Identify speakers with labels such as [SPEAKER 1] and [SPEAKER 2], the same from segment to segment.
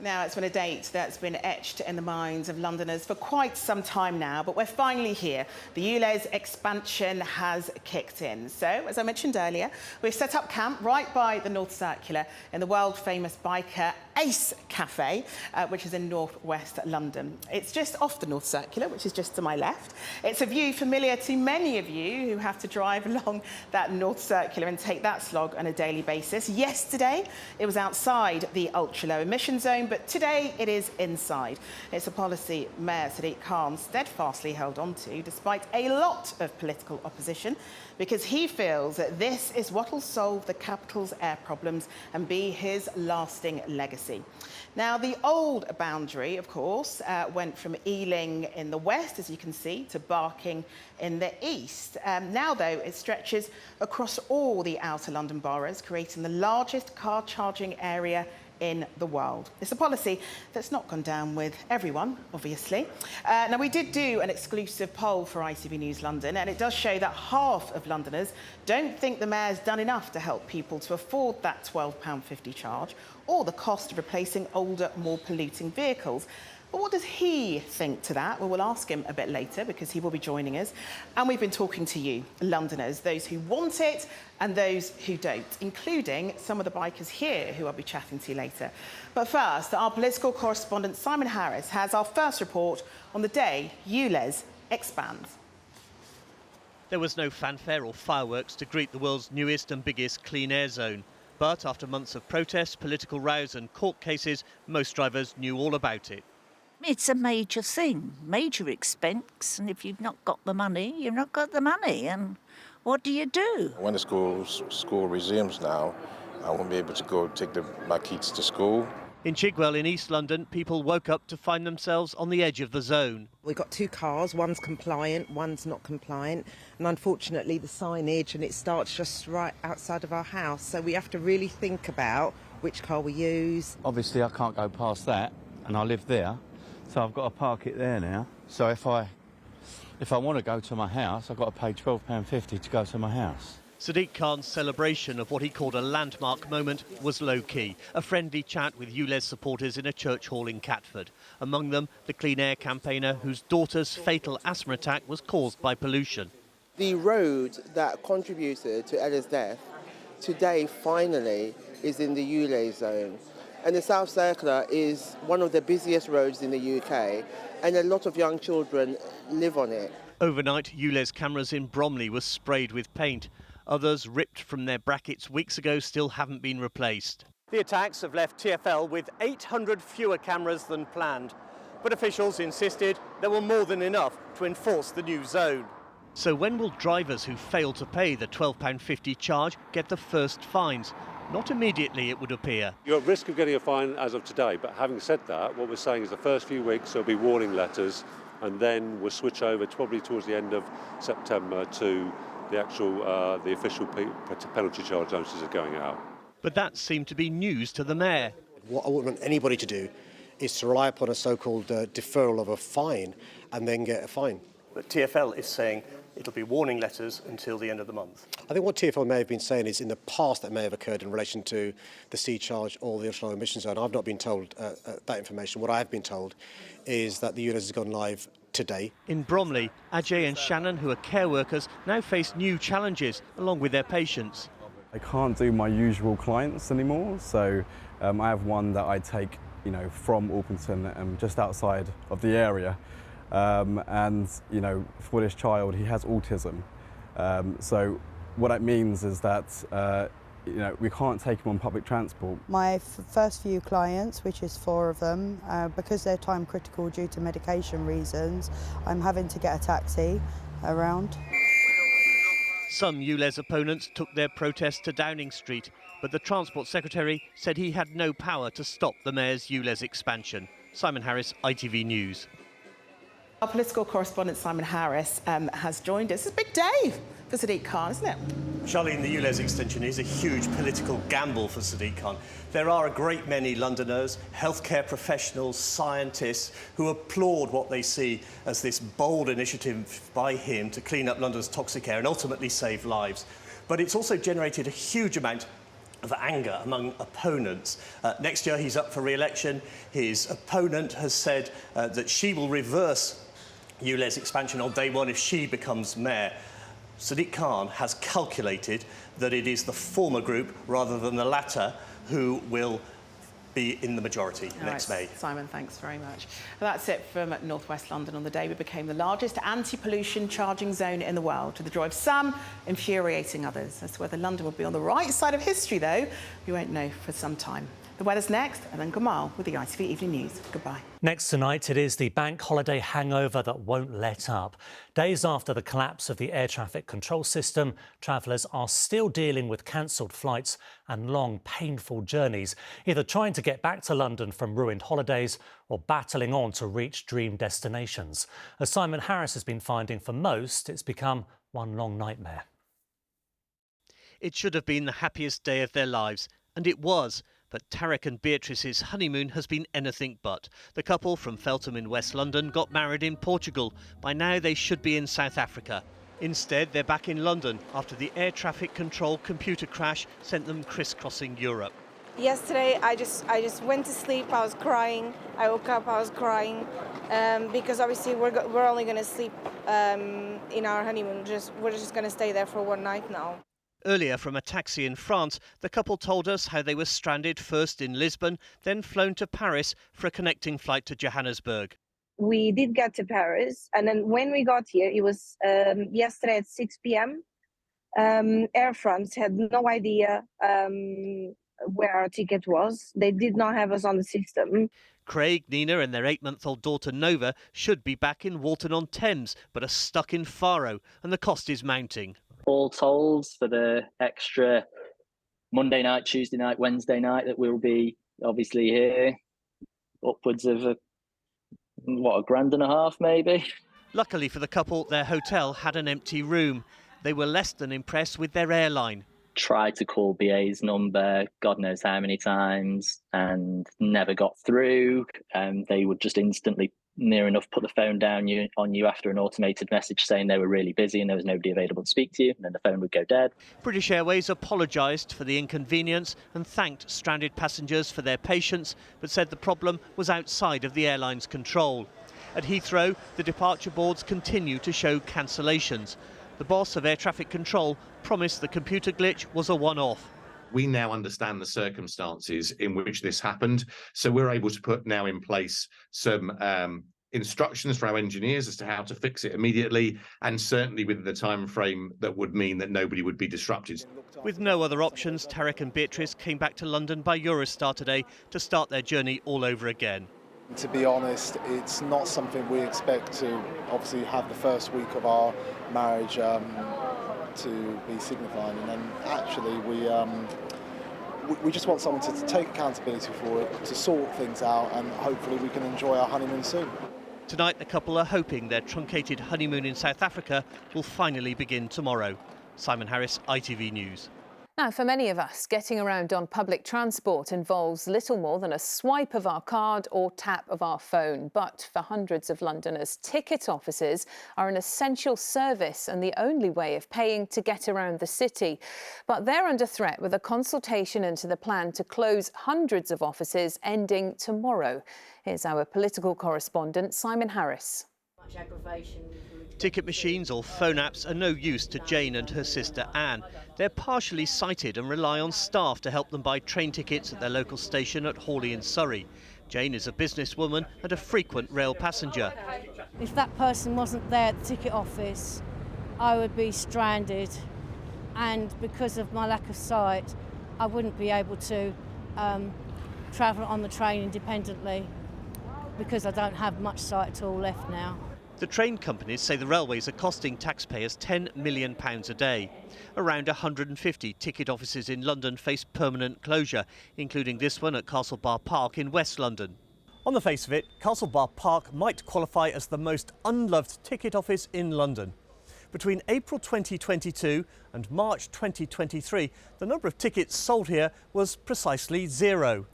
[SPEAKER 1] Now, it's been a date that's been etched in the minds of Londoners for quite some time now, but we're finally here. The ULEZ expansion has kicked in. So, as I mentioned earlier, we've set up camp right by the North Circular in the world-famous biker Ace Cafe, which is in northwest London. It's just off the North Circular, which is just to my left. It's a view familiar to many of you who have to drive along that North Circular and take that slog on a daily basis. Yesterday, it was outside the ultra-low emission zone, but today it is inside. It's a policy Mayor Sadiq Khan steadfastly held on to, despite a lot of political opposition, because he feels that this is what will solve the capital's air problems and be his lasting legacy. Now, the old boundary, of course, went from Ealing in the west, as you can see, to Barking in the east. Now, though, it stretches across all the outer London boroughs, creating the largest car charging area in the world. It's a policy that's not gone down with everyone, obviously. Now, we did do an exclusive poll for ITV News London, and it does show that half of Londoners don't think the Mayor's done enough to help people to afford that £12.50 charge or the cost of replacing older, more polluting vehicles. But what does he think to that? Well, we'll ask him a bit later because he will be joining us. And we've been talking to you, Londoners, those who want it and those who don't, including some of the bikers here who I'll be chatting to later. But first, our political correspondent Simon Harris has our first report on the day ULEZ expands.
[SPEAKER 2] There was no fanfare or fireworks to greet the world's newest and biggest clean air zone. But after months of protests, political rows and court cases, most drivers knew all about it.
[SPEAKER 3] It's a major thing, major expense, and if you've not got the money, you've not got the money, and what do you do?
[SPEAKER 4] When the school resumes now, I won't be able to go take my kids to school.
[SPEAKER 2] In Chigwell in East London, people woke up to find themselves on the edge of the zone.
[SPEAKER 5] We've got two cars, one's compliant, one's not compliant, and unfortunately the signage, and it starts just right outside of our house, so we have to really think about which car we use.
[SPEAKER 6] Obviously I can't go past that, and I live there. So I've got to park it there now. So if I want to go to my house, I've got to pay £12.50 to go to my house.
[SPEAKER 2] Sadiq Khan's celebration of what he called a landmark moment was low-key. A friendly chat with ULEZ supporters in a church hall in Catford. Among them, the Clean Air campaigner whose daughter's fatal asthma attack was caused by pollution.
[SPEAKER 7] The road that contributed to Ella's death today finally is in the ULEZ zone. And the South Circular is one of the busiest roads in the UK, and a lot of young children live on it.
[SPEAKER 2] Overnight, ULEZ cameras in Bromley were sprayed with paint. Others, ripped from their brackets weeks ago, still haven't been replaced. The attacks have left TfL with 800 fewer cameras than planned. But officials insisted there were more than enough to enforce the new zone. So when will drivers who fail to pay the £12.50 charge get the first fines? Not immediately, it would appear.
[SPEAKER 8] You're at risk of getting a fine as of today, but having said that, what we're saying is the first few weeks there'll be warning letters, and then we'll switch over probably towards the end of September to the actual, the official penalty charge notices are going out. But that seemed to be news to the Mayor.
[SPEAKER 9] What I wouldn't want anybody to do is to rely upon a so-called deferral of a fine and then get a fine.
[SPEAKER 2] But TfL is saying it'll be warning letters until the end of the month.
[SPEAKER 9] I think what TfL may have been saying is in the past that may have occurred in relation to the C charge or the ultra-low emission zone. I've not been told that information. What I have been told is that the ULEZ has gone live today.
[SPEAKER 2] In Bromley, Ajay and Shannon, who are care workers, now face new challenges along with their patients.
[SPEAKER 10] I can't do my usual clients anymore, so I have one that I take, from Orpington, just outside of the area. And for this child, he has autism. So what that means is that we can't take him on public transport.
[SPEAKER 11] My first few clients, which is 4 of them, because they're time critical due to medication reasons, I'm having to get a taxi around.
[SPEAKER 2] Some ULEZ opponents took their protest to Downing Street, but the Transport Secretary said he had no power to stop the Mayor's ULEZ expansion. Simon Harris, ITV News.
[SPEAKER 1] Our political correspondent Simon Harris has joined us. It's a big day for Sadiq Khan, isn't it?
[SPEAKER 2] Charlene, the ULEZ extension is a huge political gamble for Sadiq Khan. There are a great many Londoners, healthcare professionals, scientists who applaud what they see as this bold initiative by him to clean up London's toxic air and ultimately save lives. But it's also generated a huge amount of anger among opponents. Next year he's up for re-election. His opponent has said that she will reverse ULEZ expansion on day one if she becomes mayor. Sadiq Khan has calculated that it is the former group rather than the latter who will be in the majority next May.
[SPEAKER 1] Simon, thanks very much. Well, that's it from northwest London on the day we became the largest anti-pollution charging zone in the world, to the joy of some, infuriating others. As to whether London will be on the right side of history, though, we won't know for some time. The weather's next, and then Gamal with the ITV Evening News. Goodbye.
[SPEAKER 12] Next tonight, it is the bank holiday hangover that won't let up. Days after the collapse of the air traffic control system, travellers are still dealing with cancelled flights and long, painful journeys, either trying to get back to London from ruined holidays or battling on to reach dream destinations. As Simon Harris has been finding, for most, it's become one long nightmare.
[SPEAKER 2] It should have been the happiest day of their lives, and it was. But Tarek and Beatrice's honeymoon has been anything but. The couple from Feltham in West London got married in Portugal. By now they should be in South Africa. Instead, they're back in London after the air traffic control computer crash sent them crisscrossing Europe.
[SPEAKER 13] Yesterday, I just went to sleep. I was crying. I woke up. I was crying because obviously we're only going to sleep in our honeymoon. We're just going to stay there for one night now.
[SPEAKER 2] Earlier, from a taxi in France, the couple told us how they were stranded first in Lisbon, then flown to Paris for a connecting flight to Johannesburg.
[SPEAKER 13] We did get to Paris, and then when we got here, it was yesterday at 6 p.m. Air France had no idea where our ticket was. They did not have us on the system.
[SPEAKER 2] Craig, Nina and their 8-month-old daughter Nova should be back in Walton-on-Thames, but are stuck in Faro, and the cost is mounting.
[SPEAKER 14] All told, for the extra Monday night, Tuesday night, Wednesday night that we'll be obviously here, upwards of $1,500 maybe.
[SPEAKER 2] Luckily for the couple, their hotel had an empty room. They were less than impressed with their airline.
[SPEAKER 14] Tried to call BA's number God knows how many times and never got through. They would just instantly, near enough, put the phone down on you after an automated message saying they were really busy and there was nobody available to speak to you, and then the phone would go dead.
[SPEAKER 2] British Airways apologised for the inconvenience and thanked stranded passengers for their patience, but said the problem was outside of the airline's control. At Heathrow, the departure boards continue to show cancellations. The boss of air traffic control promised the computer glitch was a one-off.
[SPEAKER 15] We now understand the circumstances in which this happened, so we're able to put now in place some instructions for our engineers as to how to fix it immediately, and certainly within the time frame that would mean that nobody would be disrupted.
[SPEAKER 2] With no other options, Tarek and Beatrice came back to London by Eurostar today to start their journey all over again.
[SPEAKER 16] To be honest, it's not something we expect to obviously have the first week of our marriage to be signifying, and then actually we just want someone to take accountability for it, to sort things out, and hopefully we can enjoy our honeymoon soon.
[SPEAKER 2] Tonight the couple are hoping their truncated honeymoon in South Africa will finally begin tomorrow. Simon Harris, ITV News.
[SPEAKER 17] Now, for many of us, getting around on public transport involves little more than a swipe of our card or tap of our phone. But for hundreds of Londoners, ticket offices are an essential service and the only way of paying to get around the city. But they're under threat with a consultation into the plan to close hundreds of offices ending tomorrow. Here's our political correspondent, Simon Harris.
[SPEAKER 2] Ticket machines or phone apps are no use to Jane and her sister Anne. They're partially sighted and rely on staff to help them buy train tickets at their local station at Hawley in Surrey. Jane is a businesswoman and a frequent rail passenger.
[SPEAKER 18] If that person wasn't there at the ticket office, I would be stranded, and because of my lack of sight, I wouldn't be able to travel on the train independently because I don't have much sight at all left now.
[SPEAKER 2] The train companies say the railways are costing taxpayers £10 million a day. Around 150 ticket offices in London face permanent closure, including this one at Castlebar Park in West London. On the face of it, Castlebar Park might qualify as the most unloved ticket office in London. Between April 2022 and March 2023, the number of tickets sold here was precisely 0.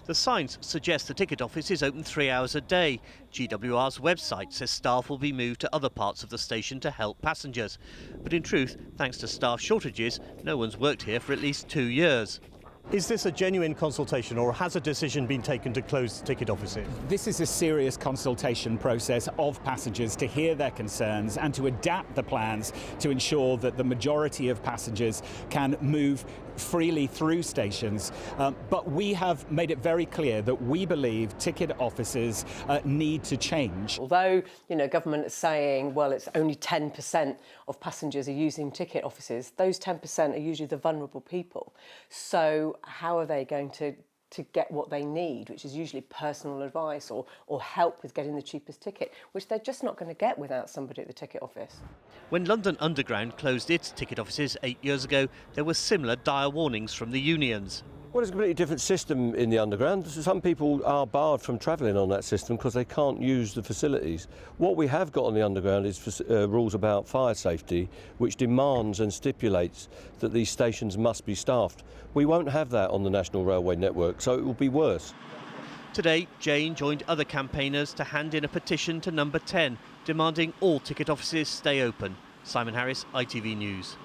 [SPEAKER 2] The signs suggest the ticket office is open 3 hours a day. GWR's website says staff will be moved to other parts of the station to help passengers. But in truth, thanks to staff shortages, no one's worked here for at least 2 years. Is this a genuine consultation, or has a decision been taken to close ticket offices?
[SPEAKER 19] This is a serious consultation process of passengers to hear their concerns and to adapt the plans to ensure that the majority of passengers can move freely through stations. But we have made it very clear that we believe ticket offices need to change.
[SPEAKER 20] Although, government is saying, well, it's only 10% of passengers are using ticket offices, those 10% are usually the vulnerable people. So how are they going to get what they need, which is usually personal advice or help with getting the cheapest ticket, which they're just not going to get without somebody at the ticket office.
[SPEAKER 2] When London Underground closed its ticket offices 8 years ago, there were similar dire warnings from the unions.
[SPEAKER 21] Well, it's a completely different system in the Underground. Some people are barred from travelling on that system because they can't use the facilities. What we have got on the Underground is rules about fire safety, which demands and stipulates that these stations must be staffed. We won't have that on the National Railway network, so it will be worse.
[SPEAKER 2] Today, Jane joined other campaigners to hand in a petition to Number 10, demanding all ticket offices stay open. Simon Harris, ITV News.